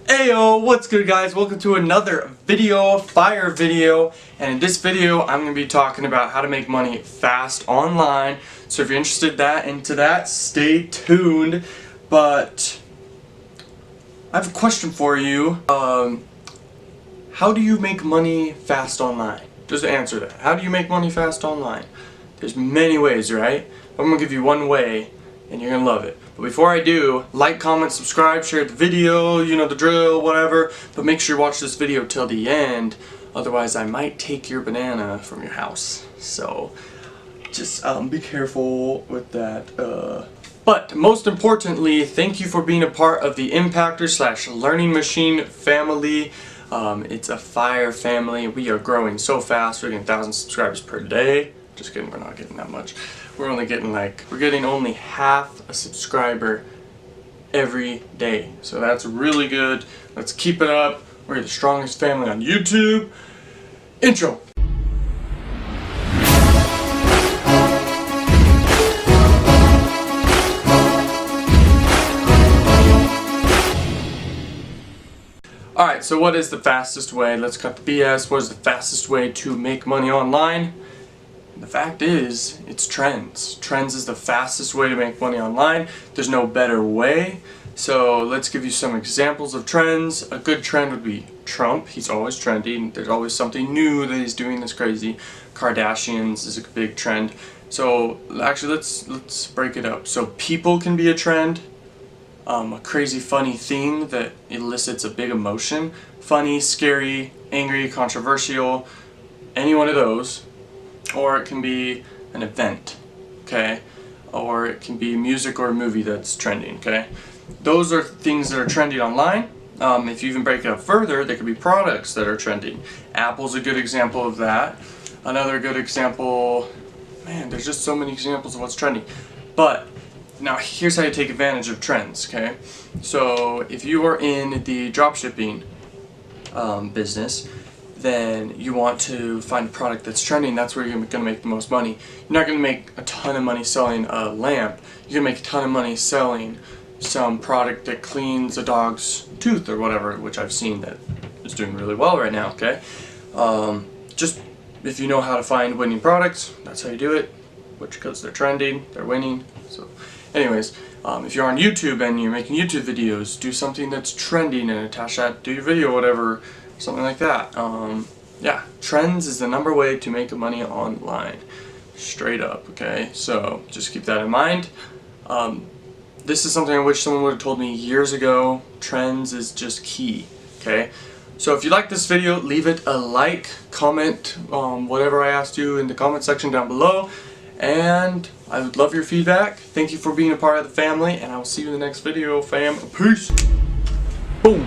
Heyo, what's good guys? Welcome to another fire video, and in this video I'm going to be talking about how to make money fast online. So if you're interested into that, stay tuned. But I have a question for you. How do you make money fast online? Just answer that. How do you make money fast online? There's many ways, right? I'm going to give you one way and you're going to love it. But before I do, like, comment, subscribe, share the video, you know the drill, whatever. But make sure you watch this video till the end, otherwise I might take your banana from your house. So just be careful with that. But most importantly, thank you for being a part of the Impactor / Learning Machine family. It's a fire family. We are growing so fast. We're getting 1,000 subscribers per day. Just kidding, we're not getting that much. We're getting only half a subscriber every day. So that's really good. Let's keep it up. We're the strongest family on YouTube. Intro. Alright, so what is the fastest way? Let's cut the BS. What is the fastest way to make money online? The fact is, it's trends. Trends is the fastest way to make money online. There's no better way. So let's give you some examples of trends. A good trend would be Trump. He's always trending. There's always something new that he's doing that's crazy. Kardashians is a big trend. So actually, let's break it up. So people can be a trend. A crazy funny thing that elicits a big emotion. Funny, scary, angry, controversial. Any one of those. Or it can be an event, okay? Or it can be music or a movie that's trending, okay? Those are things that are trending online. If you even break it up further, there could be products that are trending. Apple's a good example of that. Another good example, man, there's just so many examples of what's trending. But now here's how you take advantage of trends, okay? So if you are in the dropshipping business, then you want to find a product that's trending. That's where you're going to make the most money. You're not going to make a ton of money selling a lamp. You're going to make a ton of money selling some product that cleans a dog's tooth or whatever, which I've seen that is doing really well right now, okay? Just if you know how to find winning products, that's how you do it, which because they're trending, they're winning. So anyways, if you're on YouTube and you're making YouTube videos, do something that's trending and attach that to your video, whatever, something like that. Yeah, trends is the #1 way to make money online. Straight up, okay? So just keep that in mind. This is something I wish someone would have told me years ago. Trends is just key, okay? So if you like this video, leave it a like, comment whatever I asked you in the comment section down below. And I would love your feedback. Thank you for being a part of the family, and I will see you in the next video, fam. Peace! Boom!